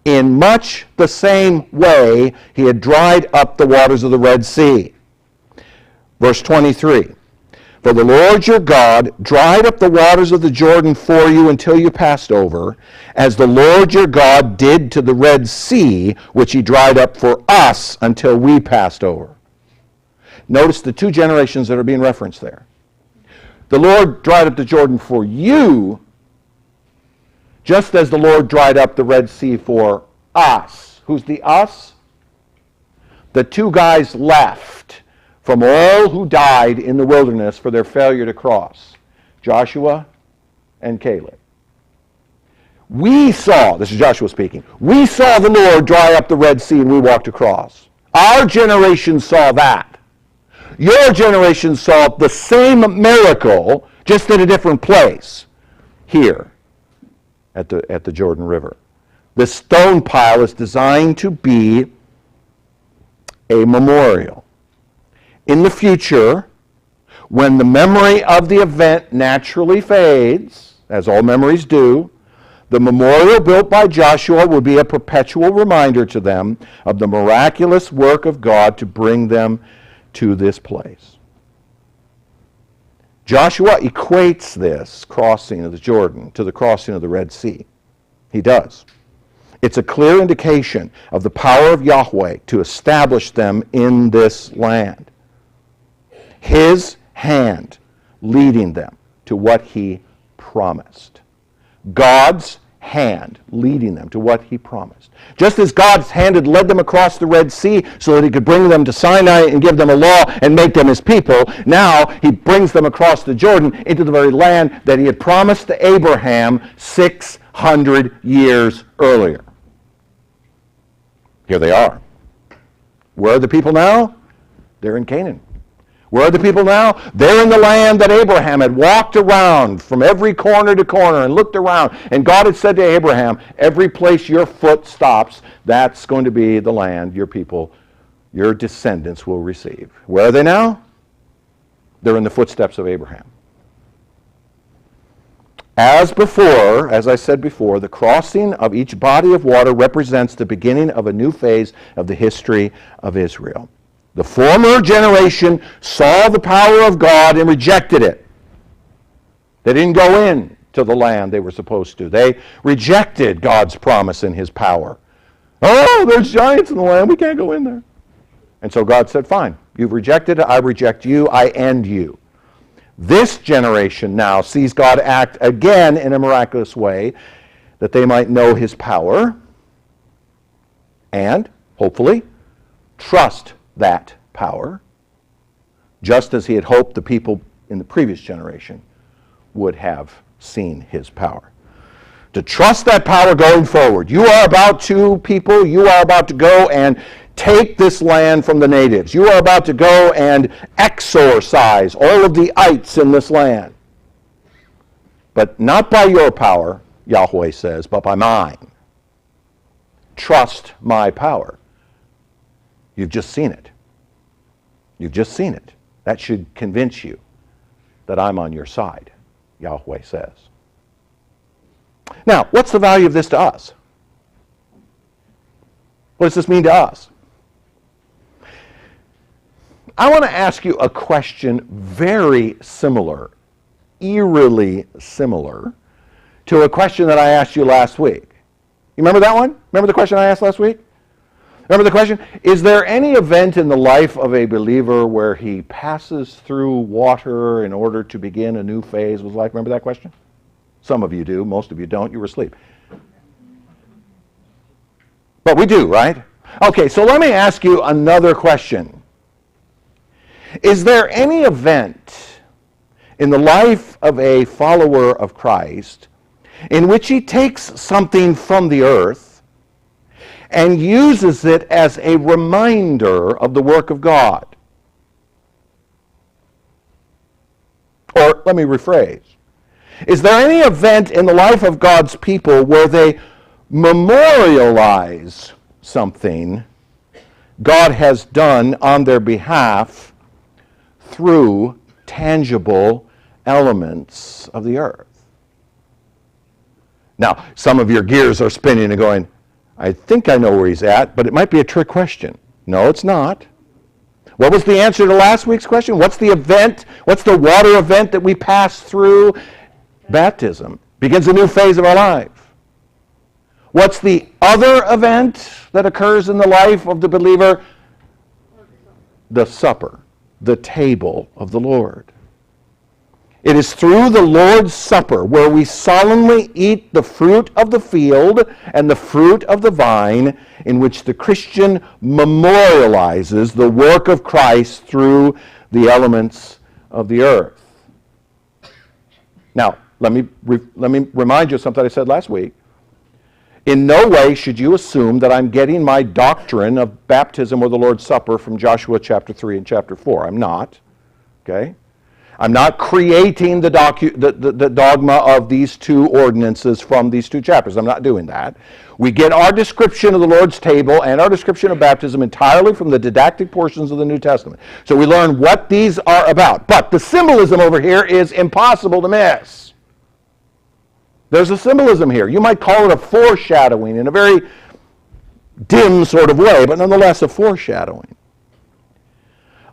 S1: In much the same way he had dried up the waters of the Red Sea. Verse 23, for the Lord your God dried up the waters of the Jordan for you until you passed over, as the Lord your God did to the Red Sea, which he dried up for us until we passed over. Notice the two generations that are being referenced there. The Lord dried up the Jordan for you, just as the Lord dried up the Red Sea for us. Who's the us? The two guys left from all who died in the wilderness for their failure to cross. Joshua and Caleb. We saw, this is Joshua speaking, we saw the Lord dry up the Red Sea and we walked across. Our generation saw that. Your generation saw the same miracle, just in a different place, here at the Jordan River. The stone pile is designed to be a memorial. In the future, when the memory of the event naturally fades, as all memories do, the memorial built by Joshua will be a perpetual reminder to them of the miraculous work of God to bring them to this place. Joshua equates this crossing of the Jordan to the crossing of the Red Sea. He does. It's a clear indication of the power of Yahweh to establish them in this land. His hand leading them to what he promised. God's hand leading them to what he promised. Just as God's hand had led them across the Red Sea so that he could bring them to Sinai and give them a law and make them his people, now he brings them across the Jordan into the very land that he had promised to Abraham 600 years earlier. Here they are. Where are the people now? They're in Canaan. Where are the people now? They're in the land that Abraham had walked around from every corner to corner and looked around. And God had said to Abraham, every place your foot stops, that's going to be the land your people, your descendants will receive. Where are they now? They're in the footsteps of Abraham. As before, as I said before, the crossing of each body of water represents the beginning of a new phase of the history of Israel. The former generation saw the power of God and rejected it. They didn't go in to the land they were supposed to. They rejected God's promise and his power. Oh, there's giants in the land. We can't go in there. And so God said, fine, you've rejected it. I reject you. I end you. This generation now sees God act again in a miraculous way that they might know his power and, hopefully, trust that power, just as he had hoped the people in the previous generation would have seen his power. To trust that power going forward. You are about to, people, you are about to go and take this land from the natives. You are about to go and exorcise all of the ites in this land. But not by your power, Yahweh says, but by mine. Trust my power. You've just seen it. You've just seen it. That should convince you that I'm on your side, Yahweh says. Now, what's the value of this to us? What does this mean to us? I want to ask you a question very similar, eerily similar, to a question that I asked you last week. You remember that one? Remember the question I asked last week? Remember the question? Is there any event in the life of a believer where he passes through water in order to begin a new phase of his life? Remember that question? Some of you do. Most of you don't. You were asleep. But we do, right? Okay, so let me ask you another question. Is there any event in the life of a follower of Christ in which he takes something from the earth and uses it as a reminder of the work of God? Or let me rephrase. Is there any event in the life of God's people where they memorialize something God has done on their behalf through tangible elements of the earth? Now, some of your gears are spinning and going, I think I know where he's at, but it might be a trick question. No, it's not. What was the answer to last week's question? What's the event? What's the water event that we pass through? Baptism begins a new phase of our life. What's the other event that occurs in the life of the believer? The supper, the table of the Lord. It is through the Lord's Supper where we solemnly eat the fruit of the field and the fruit of the vine, in which the Christian memorializes the work of Christ through the elements of the earth. Now, let me remind you of something I said last week. In no way should you assume that I'm getting my doctrine of baptism or the Lord's Supper from Joshua chapter 3 and chapter 4. I'm not. Okay? I'm not creating the dogma of these two ordinances from these two chapters. I'm not doing that. We get our description of the Lord's table and our description of baptism entirely from the didactic portions of the New Testament. So we learn what these are about. But the symbolism over here is impossible to miss. There's a symbolism here. You might call it a foreshadowing in a very dim sort of way, but nonetheless a foreshadowing.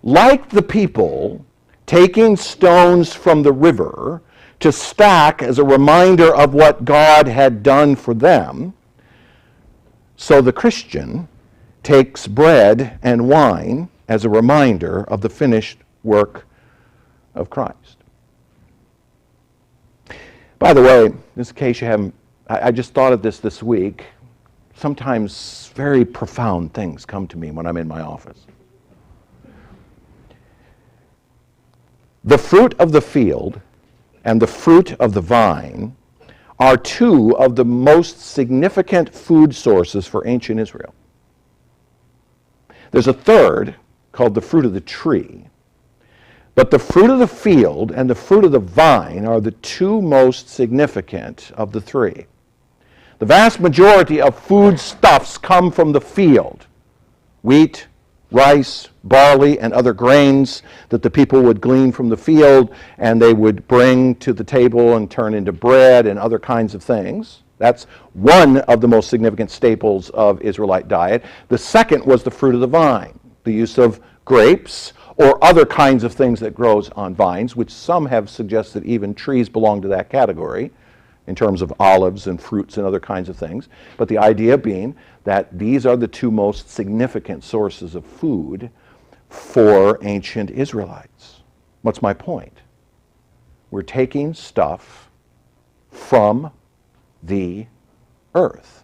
S1: Like the people taking stones from the river to stack as a reminder of what God had done for them, so the Christian takes bread and wine as a reminder of the finished work of Christ. By the way, just in case you haven't, I just thought of this week. Sometimes very profound things come to me when I'm in my office. The fruit of the field and the fruit of the vine are two of the most significant food sources for ancient Israel. There's a third called the fruit of the tree. But the fruit of the field and the fruit of the vine are the two most significant of the three. The vast majority of foodstuffs come from the field. Wheat, rice, barley, and other grains that the people would glean from the field and they would bring to the table and turn into bread and other kinds of things. That's one of the most significant staples of Israelite diet. The second was the fruit of the vine, the use of grapes or other kinds of things that grows on vines, which some have suggested even trees belong to that category in terms of olives and fruits and other kinds of things. But the idea being that these are the two most significant sources of food for ancient Israelites. What's my point? We're taking stuff from the earth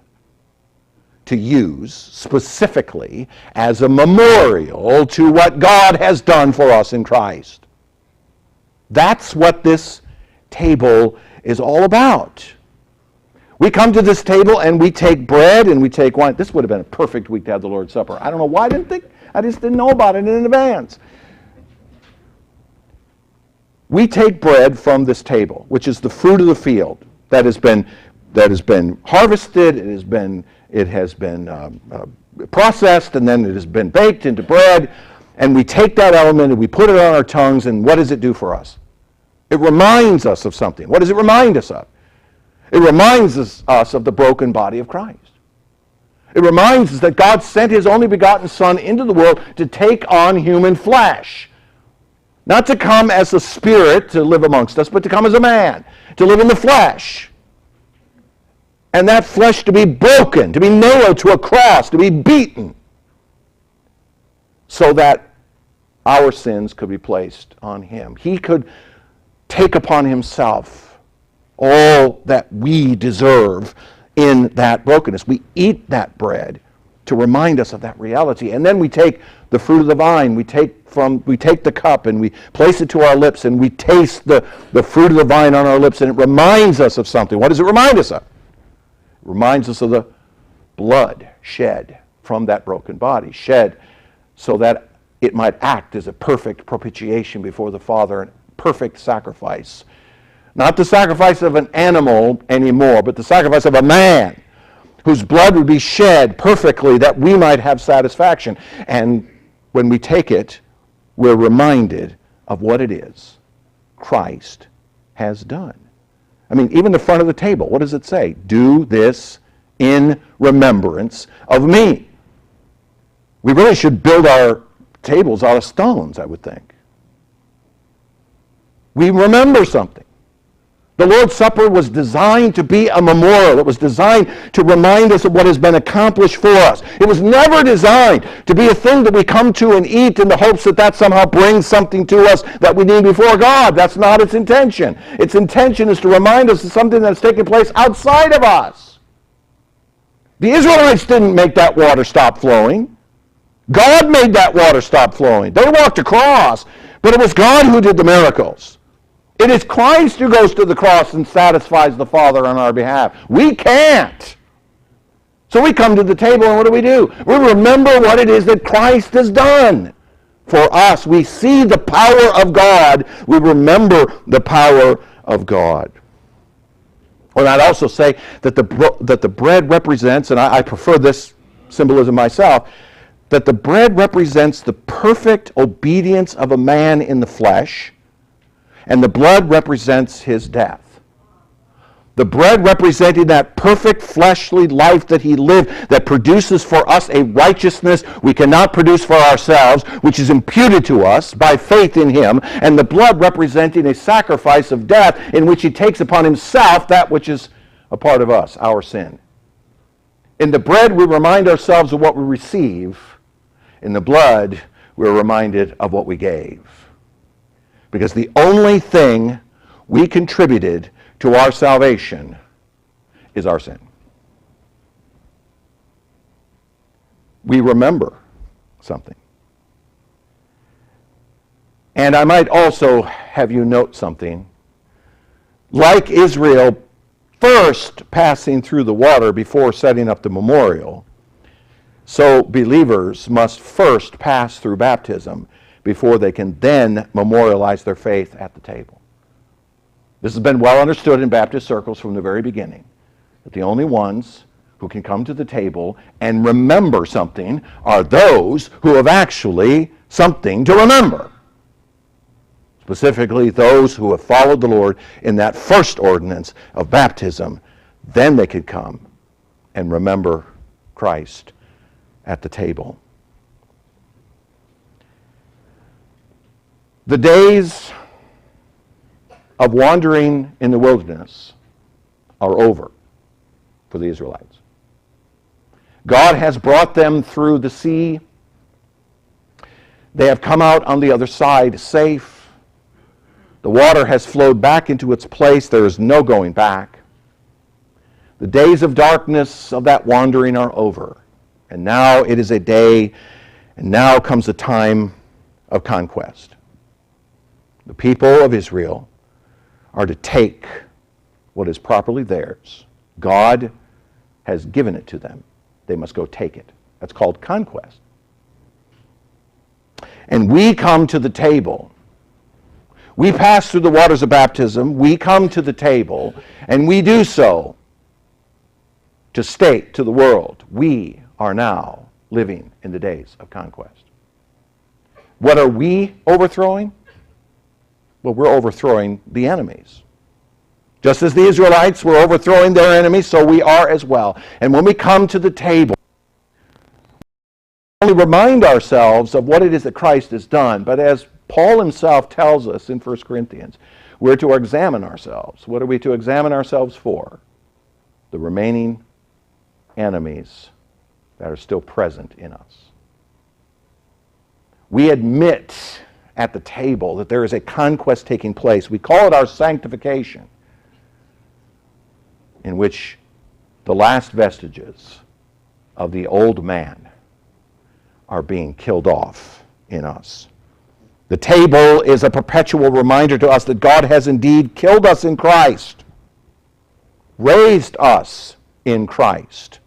S1: to use specifically as a memorial to what God has done for us in Christ. That's what this table is all about. We come to this table and we take bread and we take wine. This would have been a perfect week to have the Lord's Supper. I don't know why I just didn't know about it in advance. We take bread from this table, which is the fruit of the field that has been harvested, it has been processed, and then it has been baked into bread, and we take that element and we put it on our tongues, and what does it do for us? It reminds us of something. What does it remind us of? It reminds us of the broken body of Christ. It reminds us that God sent His only begotten Son into the world to take on human flesh. Not to come as a spirit to live amongst us, but to come as a man, to live in the flesh. And that flesh to be broken, to be nailed to a cross, to be beaten, so that our sins could be placed on Him. He could take upon Himself all that we deserve in that brokenness. We eat that bread to remind us of that reality. And then we take the fruit of the vine, we take the cup and we place it to our lips and we taste the fruit of the vine on our lips, and it reminds us of something. What does it remind us of? It reminds us of the blood shed from that broken body, shed so that it might act as a perfect propitiation before the Father, and perfect sacrifice. Not the sacrifice of an animal anymore, but the sacrifice of a man whose blood would be shed perfectly that we might have satisfaction. And when we take it, we're reminded of what it is Christ has done. I mean, even the front of the table, what does it say? Do this in remembrance of me. We really should build our tables out of stones, I would think. We remember something. The Lord's Supper was designed to be a memorial. It was designed to remind us of what has been accomplished for us. It was never designed to be a thing that we come to and eat in the hopes that that somehow brings something to us that we need before God. That's not its intention. Its intention is to remind us of something that's taking place outside of us. The Israelites didn't make that water stop flowing. God made that water stop flowing. They walked across, but it was God who did the miracles. It is Christ who goes to the cross and satisfies the Father on our behalf. We can't. So we come to the table and what do? We remember what it is that Christ has done for us. We see the power of God. We remember the power of God. Or I'd also say that the bread represents, and I prefer this symbolism myself, that the bread represents the perfect obedience of a man in the flesh, and the blood represents his death. The bread representing that perfect fleshly life that he lived, that produces for us a righteousness we cannot produce for ourselves, which is imputed to us by faith in him, and the blood representing a sacrifice of death in which he takes upon himself that which is a part of us, our sin. In the bread, we remind ourselves of what we receive. In the blood, we're reminded of what we gave. Because the only thing we contributed to our salvation is our sin. We remember something. And I might also have you note something. Like Israel first passing through the water before setting up the memorial, so believers must first pass through baptism before they can then memorialize their faith at the table. This has been well understood in Baptist circles from the very beginning, that the only ones who can come to the table and remember something are those who have actually something to remember. Specifically, those who have followed the Lord in that first ordinance of baptism. Then they could come and remember Christ at the table. The days of wandering in the wilderness are over for the Israelites. God has brought them through the sea. They have come out on the other side safe. The water has flowed back into its place. There is no going back. The days of darkness of that wandering are over. And now it is a day, and now comes a time of conquest. The people of Israel are to take what is properly theirs. God has given it to them. They must go take it. That's called conquest. And we come to the table. We pass through the waters of baptism. We come to the table, and we do so to state to the world, we are now living in the days of conquest. What are we overthrowing? Well, we're overthrowing the enemies. Just as the Israelites were overthrowing their enemies, so we are as well. And when we come to the table, we only remind ourselves of what it is that Christ has done. But as Paul himself tells us in 1 Corinthians, we're to examine ourselves. What are we to examine ourselves for? The remaining enemies that are still present in us. We admit at the table that there is a conquest taking place. We call it our sanctification, in which the last vestiges of the old man are being killed off in us. The table is a perpetual reminder to us that God has indeed killed us in Christ, raised us in Christ,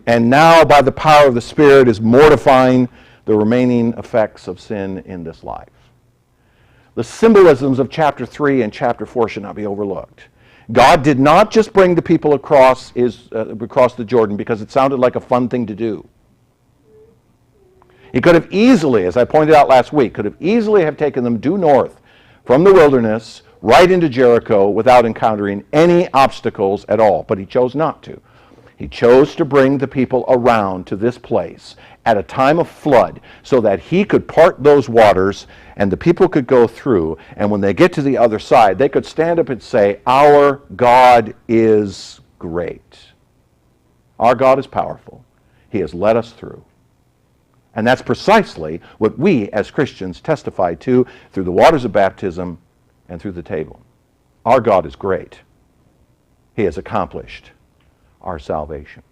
S1: and now by the power of the Spirit is mortifying the remaining effects of sin in this life. The symbolisms of chapter 3 and chapter 4 should not be overlooked. God did not just bring the people across the Jordan because it sounded like a fun thing to do. He could have easily, as I pointed out last week, could have easily have taken them due north from the wilderness right into Jericho without encountering any obstacles at all. But he chose not to. He chose to bring the people around to this place at a time of flood so that he could part those waters and the people could go through, and when they get to the other side, they could stand up and say, "Our God is great. Our God is powerful. He has led us through." And that's precisely what we as Christians testify to through the waters of baptism and through the table. Our God is great. He has accomplished our salvation.